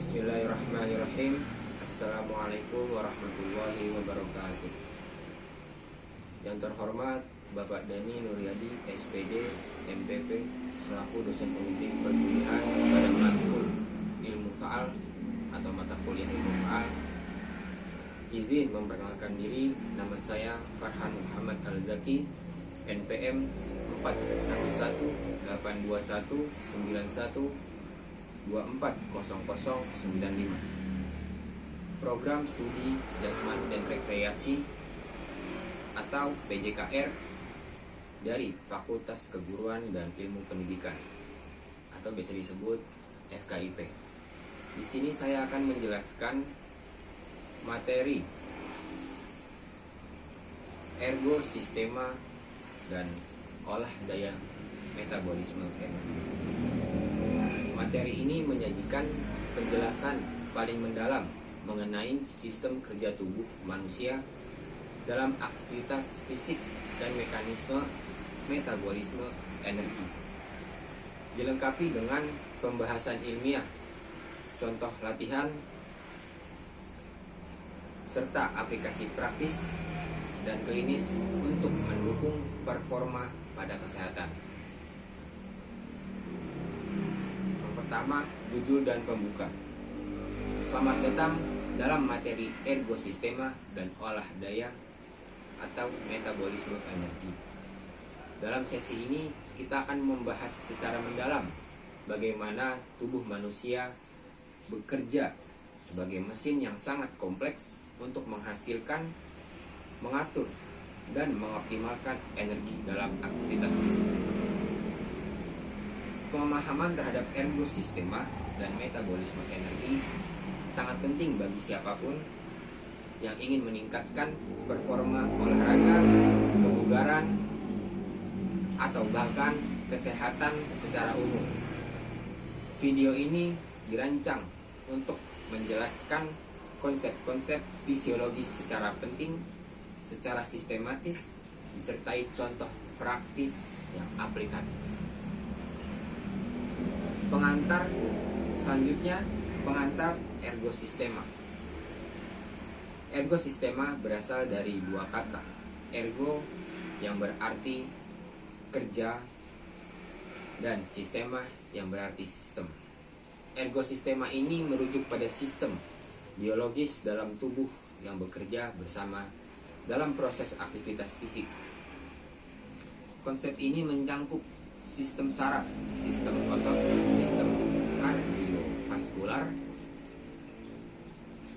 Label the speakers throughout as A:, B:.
A: Bismillahirrahmanirrahim. Assalamualaikum warahmatullahi wabarakatuh. Yang terhormat Bapak Dani Nuryadi, SPD, MPP, selaku dosen pembimbing perkuliahan pada matkul ilmu faal atau mata kuliah ilmu faal. Izin memperkenalkan diri, nama saya Farhan Muhammad Al-Zaki, NPM 411-821-91-240095. Program Studi Jasmani dan Rekreasi atau PJKR dari Fakultas Keguruan dan Ilmu Pendidikan atau biasa disebut FKIP. Di sini saya akan menjelaskan materi ergo sistema dan olah daya metabolisme energi. Materi ini menyajikan penjelasan paling mendalam mengenai sistem kerja tubuh manusia dalam aktivitas fisik dan mekanisme metabolisme energi. Dilengkapi dengan pembahasan ilmiah, contoh latihan, serta aplikasi praktis dan klinis untuk mendukung performa pada kesehatan. Yang pertama, judul dan pembuka. Selamat datang dalam materi ergo sistema dan olah daya atau metabolisme energi. Dalam sesi ini kita akan membahas secara mendalam bagaimana tubuh manusia bekerja sebagai mesin yang sangat kompleks untuk menghasilkan, mengatur, dan mengoptimalkan energi dalam aktivitas fisik. Pemahaman terhadap ergo sistema dan metabolisme energi sangat penting bagi siapapun yang ingin meningkatkan performa olahraga, kebugaran, atau bahkan kesehatan secara umum. Video ini dirancang untuk menjelaskan konsep-konsep fisiologis secara penting, secara sistematis, disertai contoh praktis yang aplikatif. Pengantar selanjutnya, pengantar ergo sistema. Ergo sistema berasal dari dua kata, ergo yang berarti kerja dan sistema yang berarti sistem. Ergo sistema ini merujuk pada sistem biologis dalam tubuh yang bekerja bersama dalam proses aktivitas fisik. Konsep ini mencangkup sistem saraf, sistem otot, sistem kardiovaskular,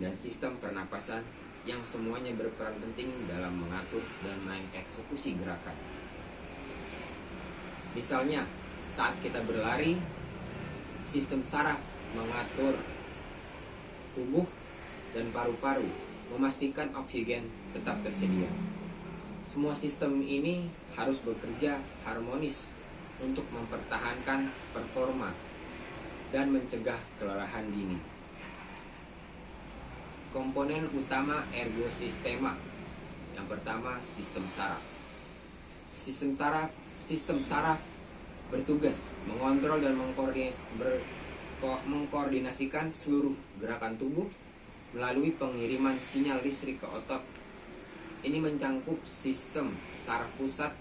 A: dan sistem pernapasan yang semuanya berperan penting dalam mengatur dan mengeksekusi gerakan. Misalnya, saat kita berlari, sistem saraf mengatur tubuh dan paru-paru, memastikan oksigen tetap tersedia. Semua sistem ini harus bekerja harmonis untuk mempertahankan performa dan mencegah kelelahan dini. Komponen utama ergo sistema. Yang pertama, sistem saraf. Sistem saraf bertugas mengontrol dan mengkoordinasikan seluruh gerakan tubuh melalui pengiriman sinyal listrik ke otot. Ini mencangkup sistem saraf pusat,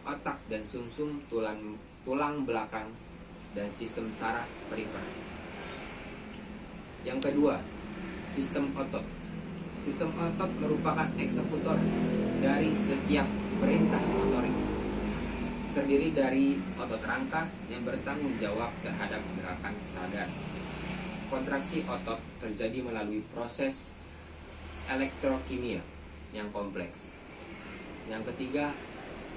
A: otak dan sumsum tulang belakang, dan sistem saraf perifer. Yang kedua, sistem otot. Sistem otot merupakan eksekutor dari setiap perintah motorik. Terdiri dari otot rangka yang bertanggung jawab terhadap gerakan sadar. Kontraksi otot terjadi melalui proses elektrokimia yang kompleks. Yang ketiga,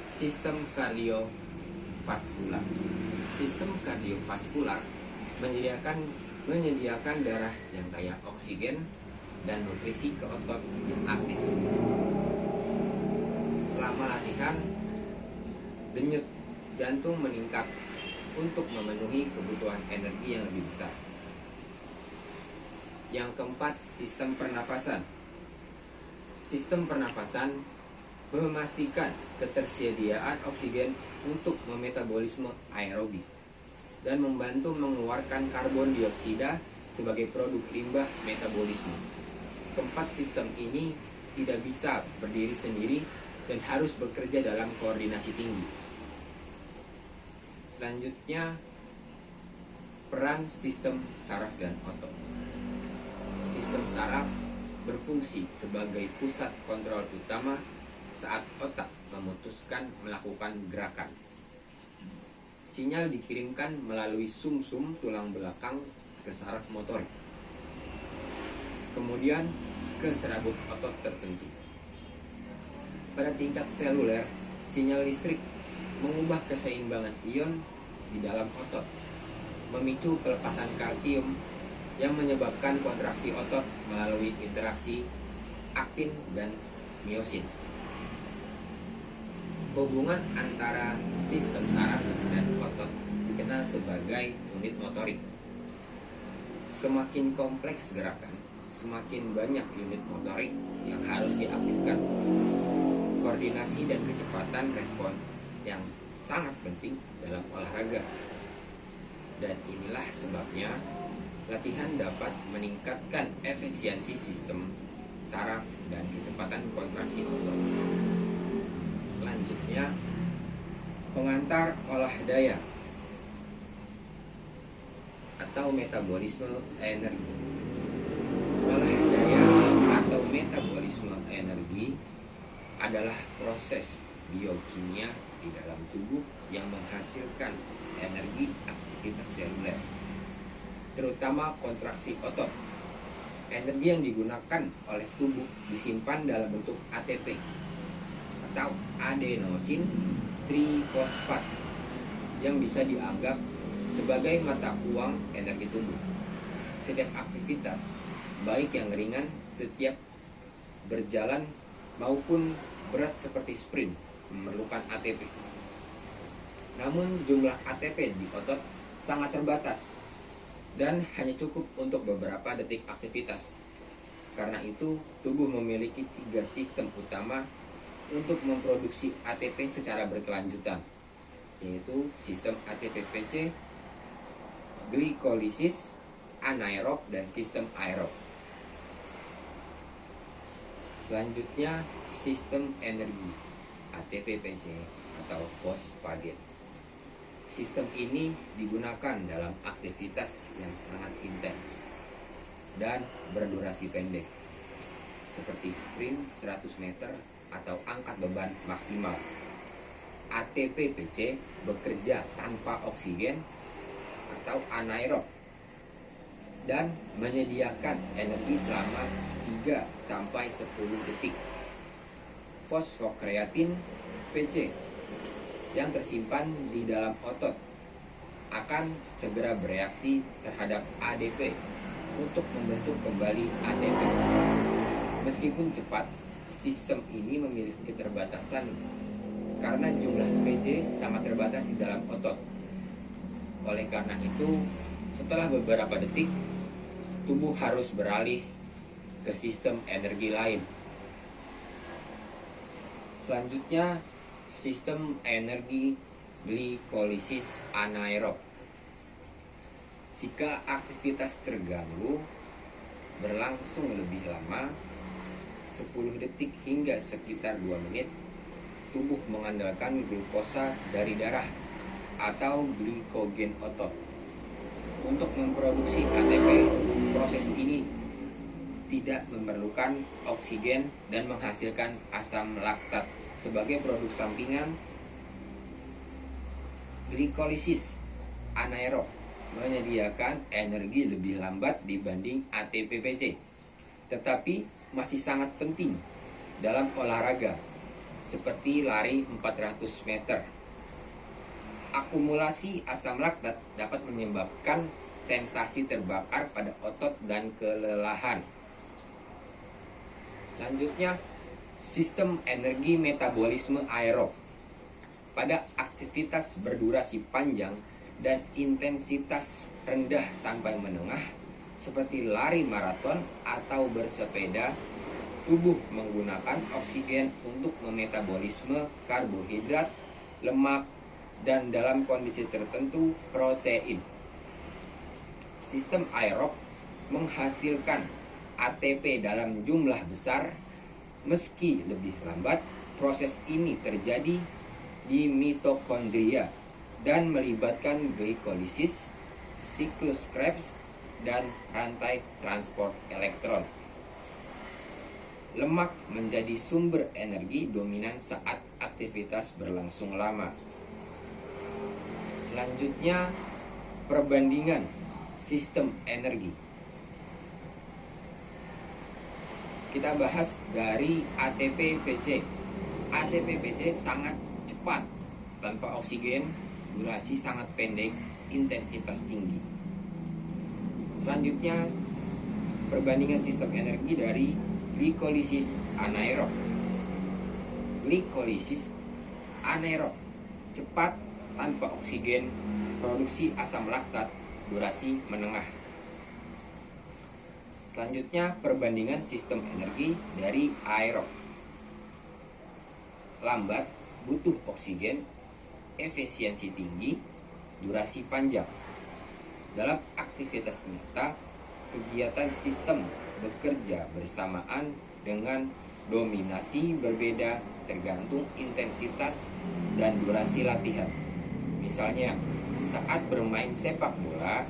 A: sistem kardiovaskular. Sistem kardiovaskular menyediakan darah yang kaya oksigen dan nutrisi ke otot yang aktif. Selama latihan, denyut jantung meningkat untuk memenuhi kebutuhan energi yang lebih besar. Yang keempat, sistem pernafasan. Sistem pernafasan memastikan ketersediaan oksigen untuk memetabolisme aerobik dan membantu mengeluarkan karbon dioksida sebagai produk limbah metabolisme. Keempat sistem ini tidak bisa berdiri sendiri dan harus bekerja dalam koordinasi tinggi. Selanjutnya, peran sistem saraf dan otot. Sistem saraf berfungsi sebagai pusat kontrol utama saat otak memutuskan melakukan gerakan. Sinyal dikirimkan melalui sumsum tulang belakang ke saraf motorik, kemudian ke serabut otot tertentu. Pada tingkat seluler, sinyal listrik mengubah keseimbangan ion di dalam otot, memicu pelepasan kalsium yang menyebabkan kontraksi otot melalui interaksi aktin dan miosin. Hubungan antara sistem saraf dan otot dikenal sebagai unit motorik. Semakin kompleks gerakan, semakin banyak unit motorik yang harus diaktifkan. Koordinasi dan kecepatan respon yang sangat penting dalam olahraga. Dan inilah sebabnya latihan dapat meningkatkan efisiensi sistem saraf dan kecepatan kontraksi otot. Selanjutnya, pengantar olah daya atau metabolisme energi. Olah daya atau metabolisme energi adalah proses biokimia di dalam tubuh yang menghasilkan energi aktivitas seluler, terutama kontraksi otot. Energi yang digunakan oleh tubuh disimpan dalam bentuk ATP atau adenosin trifosfat yang bisa dianggap sebagai mata uang energi tubuh. Setiap aktivitas, baik yang ringan setiap berjalan maupun berat seperti sprint, memerlukan ATP. Namun jumlah ATP di otot sangat terbatas dan hanya cukup untuk beberapa detik aktivitas. Karena itu, tubuh memiliki 3 sistem utama untuk memproduksi ATP secara berkelanjutan, yaitu sistem ATP-PC, glikolisis, anaerob, dan sistem aerob. Selanjutnya, sistem energi ATP-PC atau fosfagen. Sistem ini digunakan dalam aktivitas yang sangat intens dan berdurasi pendek, seperti sprint 100 meter atau angkat beban maksimal. ATP-PC bekerja tanpa oksigen atau anaerob dan menyediakan energi selama 3-10 detik. Fosfokreatin PC yang tersimpan di dalam otot akan segera bereaksi terhadap ADP untuk membentuk kembali ATP. Meskipun cepat, sistem ini memiliki keterbatasan karena jumlah PC sangat terbatas di dalam otot. Oleh karena itu, setelah beberapa detik, tubuh harus beralih ke sistem energi lain. Selanjutnya, sistem energi glikolisis anaerob. Jika aktivitas terganggu berlangsung lebih lama, 10 detik hingga sekitar 2 menit, tubuh mengandalkan glukosa dari darah atau glikogen otot untuk memproduksi ATP. Proses ini tidak memerlukan oksigen dan menghasilkan asam laktat sebagai produk sampingan. Glikolisis anaerob menyediakan energi lebih lambat dibanding ATP-PC, tetapi masih sangat penting dalam olahraga seperti lari 400 meter. Akumulasi asam laktat dapat menyebabkan sensasi terbakar pada otot dan kelelahan. Selanjutnya, sistem energi metabolisme aerob. Pada aktivitas berdurasi panjang dan intensitas rendah sampai menengah seperti lari maraton atau bersepeda, tubuh menggunakan oksigen untuk memetabolisme karbohidrat, lemak, dan dalam kondisi tertentu protein. Sistem aerob menghasilkan ATP dalam jumlah besar. Meski lebih lambat, proses ini terjadi di mitokondria dan melibatkan glikolisis, siklus Krebs, dan rantai transport elektron. Lemak menjadi sumber energi dominan saat aktivitas berlangsung lama. Selanjutnya, perbandingan sistem energi. Kita bahas dari ATP-PC. ATP-PC sangat cepat, tanpa oksigen, durasi sangat pendek, intensitas tinggi. Selanjutnya, perbandingan sistem energi dari glikolisis anaerob. Glikolisis anaerob cepat, tanpa oksigen, produksi asam laktat, durasi menengah. Selanjutnya, perbandingan sistem energi dari aerob. Lambat, butuh oksigen, efisiensi tinggi, durasi panjang. Dalam aktivitas nyata, kegiatan sistem bekerja bersamaan dengan dominasi berbeda tergantung intensitas dan durasi latihan. Misalnya, saat bermain sepak bola,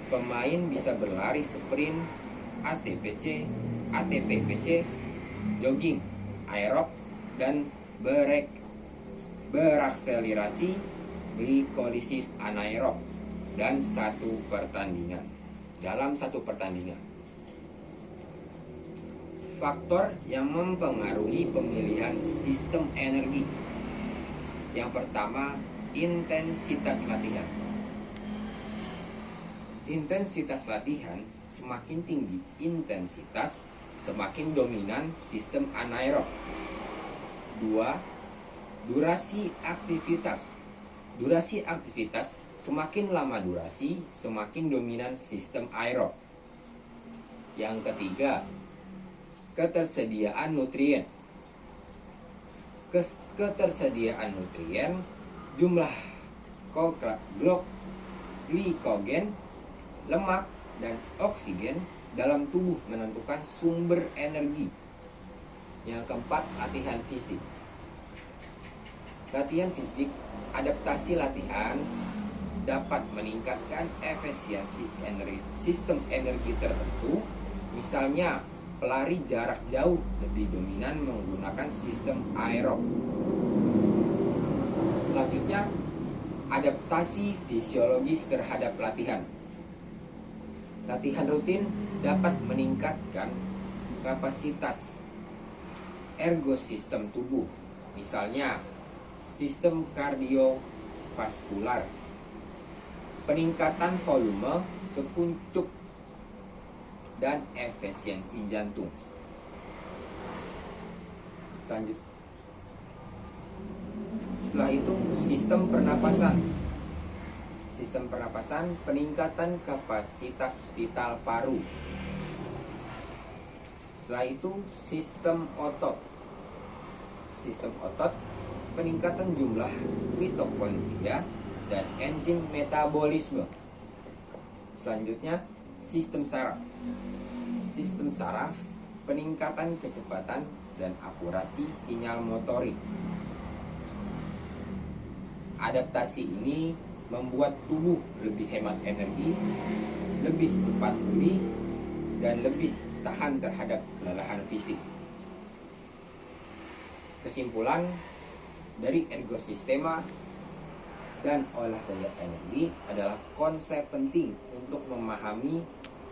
A: pemain bisa berlari sprint, ATP-PC, jogging, aerob, dan berakselerasi, glikolisis anaerob, dan dalam satu pertandingan. Faktor yang mempengaruhi pemilihan sistem energi. Yang pertama, intensitas latihan. Intensitas latihan, semakin tinggi intensitas, semakin dominan sistem anaerob. 2. Durasi aktivitas. Durasi aktivitas, semakin lama durasi, semakin dominan sistem aerob. Yang ketiga, ketersediaan nutrien. Ketersediaan nutrien, jumlah glikogen, lemak, dan oksigen dalam tubuh menentukan sumber energi. Yang keempat, latihan fisik. Latihan fisik, adaptasi latihan dapat meningkatkan efisiensi sistem energi tertentu. Misalnya, pelari jarak jauh lebih dominan menggunakan sistem aerob. Selanjutnya, adaptasi fisiologis terhadap latihan. Latihan rutin dapat meningkatkan kapasitas ergosistem tubuh, misalnya sistem kardiovaskular, peningkatan volume sekuncup, dan efisiensi jantung. Setelah itu, sistem pernapasan. Sistem pernapasan, peningkatan kapasitas vital paru. Setelah itu, sistem otot. Sistem otot, peningkatan jumlah mitokondria dan enzim metabolisme. Selanjutnya, sistem saraf. Sistem saraf, peningkatan kecepatan dan akurasi sinyal motorik. Adaptasi ini membuat tubuh lebih hemat energi, lebih cepat pulih, dan lebih tahan terhadap kelelahan fisik. Kesimpulan dari ergosistema dan olah daya energi adalah konsep penting untuk memahami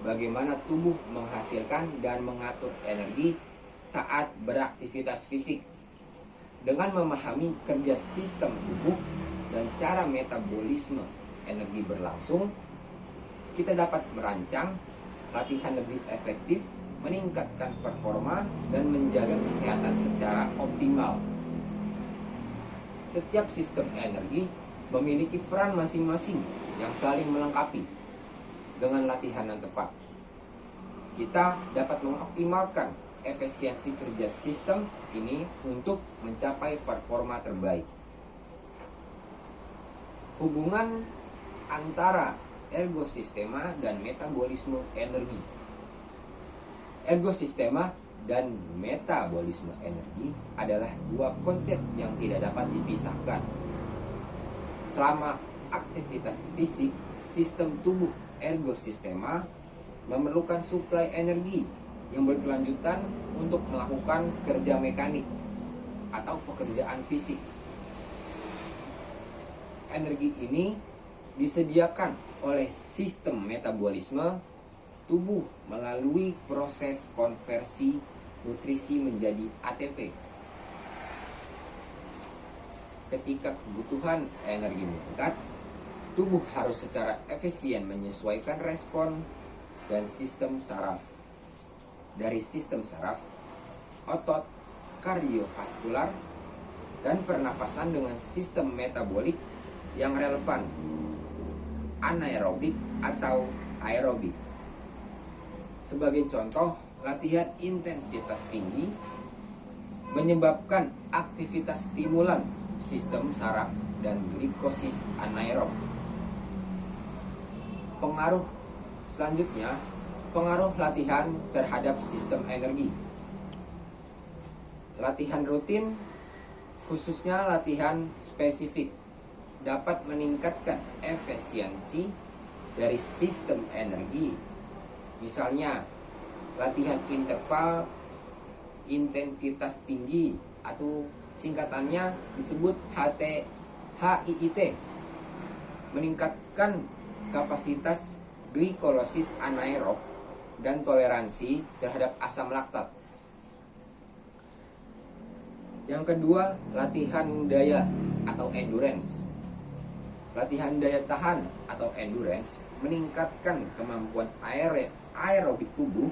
A: bagaimana tubuh menghasilkan dan mengatur energi saat beraktivitas fisik. Dengan memahami kerja sistem tubuh dan cara metabolisme energi berlangsung, kita dapat merancang latihan lebih efektif, meningkatkan performa, dan menjaga kesehatan secara optimal. Setiap sistem energi memiliki peran masing-masing yang saling melengkapi. Dengan latihan yang tepat, kita dapat mengoptimalkan efisiensi kerja sistem ini untuk mencapai performa terbaik. Hubungan antara ergosistema dan metabolisme energi. Ergosistema dan metabolisme energi adalah dua konsep yang tidak dapat dipisahkan. Selama aktivitas fisik, sistem tubuh ergosistema memerlukan suplai energi yang berkelanjutan untuk melakukan kerja mekanik atau pekerjaan fisik. Energi ini disediakan oleh sistem metabolisme tubuh melalui proses konversi nutrisi menjadi ATP. Ketika kebutuhan energi meningkat, tubuh harus secara efisien menyesuaikan respon dan sistem saraf. Dari sistem saraf, otot, kardiovaskular, dan pernapasan dengan sistem metabolik yang relevan, anaerobik atau aerobik. Sebagai contoh, latihan intensitas tinggi menyebabkan aktivitas stimulan sistem saraf dan glikosis anaerob. Pengaruh selanjutnya, pengaruh latihan terhadap sistem energi. Latihan rutin, khususnya latihan spesifik, dapat meningkatkan efisiensi dari sistem energi. Misalnya, latihan interval intensitas tinggi atau singkatannya disebut HIIT, meningkatkan kapasitas glikolosis anaerob dan toleransi terhadap asam laktat. Yang kedua, latihan daya atau endurance. Latihan daya tahan atau endurance meningkatkan kemampuan aerobik tubuh,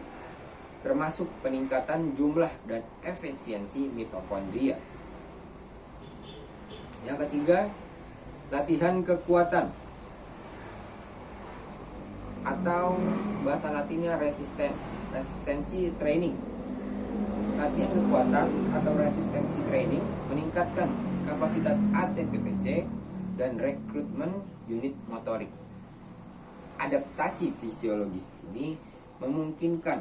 A: termasuk peningkatan jumlah dan efisiensi mitokondria. Yang ketiga, latihan kekuatan atau bahasa latinnya resistensi training. Latihan kekuatan atau resistensi training meningkatkan kapasitas ATPPC dan rekrutmen unit motorik. Adaptasi fisiologis ini memungkinkan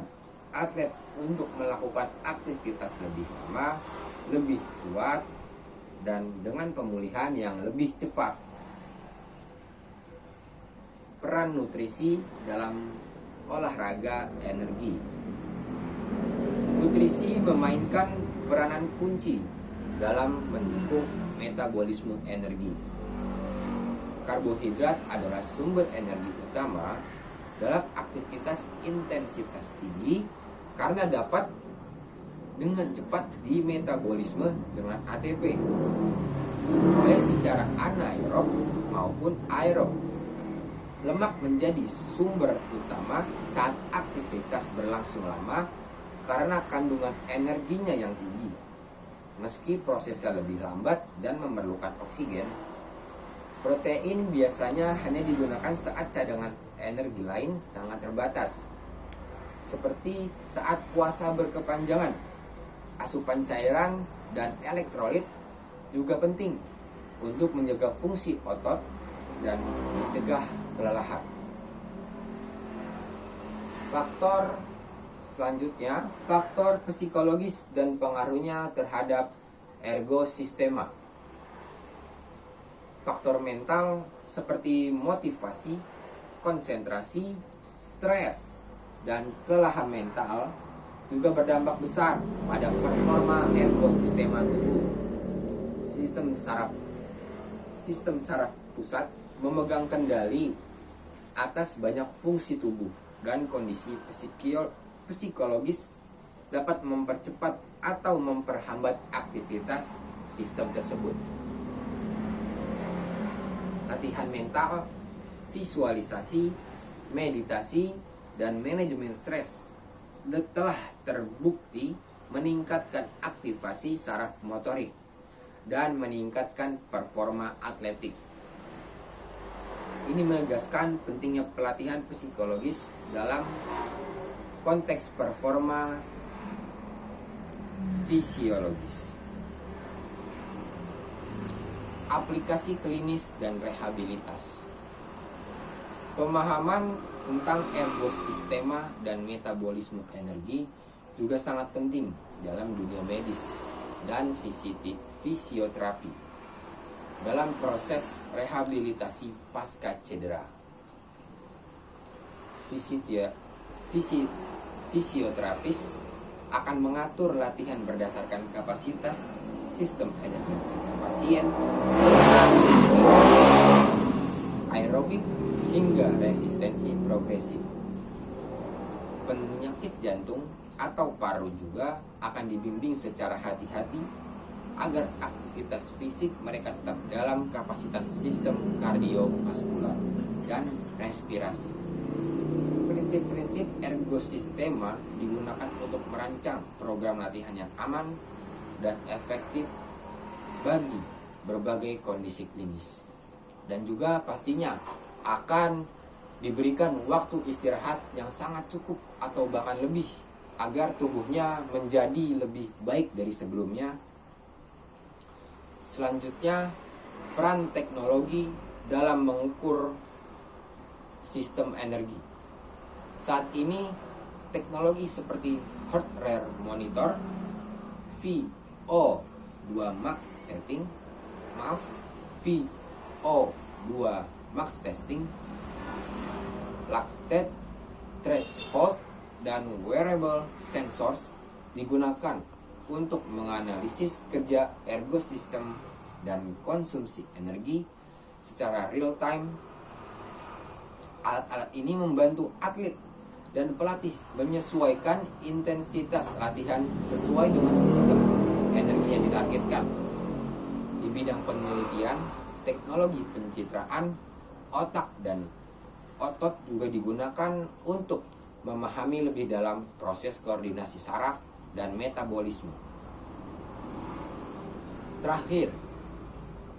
A: atlet untuk melakukan aktivitas lebih lama, lebih kuat, dan dengan pemulihan yang lebih cepat. Peran nutrisi dalam olahraga energi. Nutrisi memainkan peranan kunci dalam mendukung metabolisme energi. Karbohidrat adalah sumber energi utama dalam aktivitas intensitas tinggi karena dapat dengan cepat dimetabolisme dengan ATP, baik secara anaerob maupun aerob. Lemak menjadi sumber utama saat aktivitas berlangsung lama karena kandungan energinya yang tinggi. Meski prosesnya lebih lambat dan memerlukan oksigen, protein biasanya hanya digunakan saat cadangan energi lain sangat terbatas. Seperti saat puasa berkepanjangan, asupan cairan dan elektrolit juga penting untuk menjaga fungsi otot dan mencegah kelelahan. Faktor selanjutnya, faktor psikologis dan pengaruhnya terhadap ergosistema. Faktor mental seperti motivasi, konsentrasi, stres, dan kelelahan mental juga berdampak besar pada performa ergosistema tubuh. Sistem saraf pusat memegang kendali atas banyak fungsi tubuh, dan kondisi psikologis dapat mempercepat atau memperhambat aktivitas sistem tersebut. Latihan mental, visualisasi, meditasi, dan manajemen stres telah terbukti meningkatkan aktivasi saraf motorik dan meningkatkan performa atletik. Ini menegaskan pentingnya pelatihan psikologis dalam konteks performa fisiologis. Aplikasi klinis dan rehabilitas. Pemahaman tentang ergosistema dan metabolisme energi juga sangat penting dalam dunia medis dan fisioterapi dalam proses rehabilitasi pasca cedera. Fisioterapis akan mengatur latihan berdasarkan kapasitas sistem energi pasien, aerobik hingga resistensi progresif. Penyakit jantung atau paru juga akan dibimbing secara hati-hati agar aktivitas fisik mereka tetap dalam kapasitas sistem kardiovaskular dan respirasi. Prinsip-prinsip ergosistema digunakan untuk merancang program latihan yang aman dan efektif bagi berbagai kondisi klinis. Dan juga pastinya akan diberikan waktu istirahat yang sangat cukup atau bahkan lebih agar tubuhnya menjadi lebih baik dari sebelumnya. Selanjutnya, peran teknologi dalam mengukur sistem energi. Saat ini, teknologi seperti heart rate monitor, VO2 max setting, VO2 max testing, lactate threshold, dan wearable sensors digunakan untuk menganalisis kerja ergosistem dan konsumsi energi secara real time. Alat-alat ini membantu atlet dan pelatih menyesuaikan intensitas latihan sesuai dengan sistem energi yang ditargetkan. Di bidang penelitian, teknologi pencitraan otak dan otot juga digunakan untuk memahami lebih dalam proses koordinasi saraf dan metabolisme. Terakhir,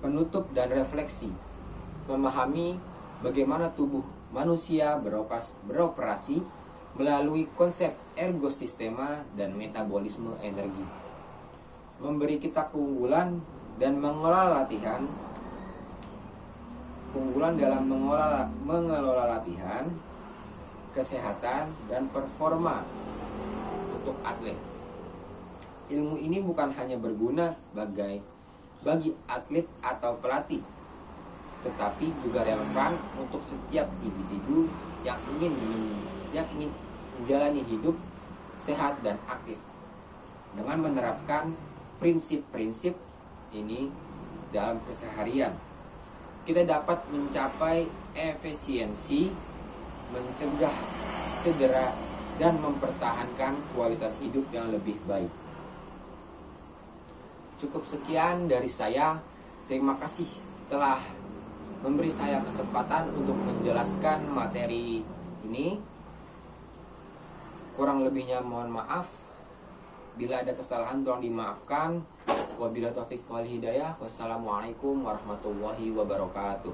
A: penutup dan refleksi. Memahami bagaimana tubuh manusia beroperasi melalui konsep ergosistema dan metabolisme energi. Memberi kita keunggulan dan mengelola latihan. Keunggulan dalam mengelola latihan, kesehatan, dan performa untuk atlet. Ilmu ini bukan hanya berguna bagi atlet atau pelatih, tetapi juga relevan untuk setiap individu yang ingin menjalani hidup sehat dan aktif. Dengan menerapkan prinsip-prinsip ini dalam keseharian, kita dapat mencapai efisiensi, mencegah cedera, dan mempertahankan kualitas hidup yang lebih baik. Cukup sekian dari saya. Terima kasih telah memberi saya kesempatan untuk menjelaskan materi ini. Kurang lebihnya mohon maaf. Bila ada kesalahan tolong dimaafkan. Wabillahi taufiq wal hidayah. Wassalamualaikum warahmatullahi wabarakatuh.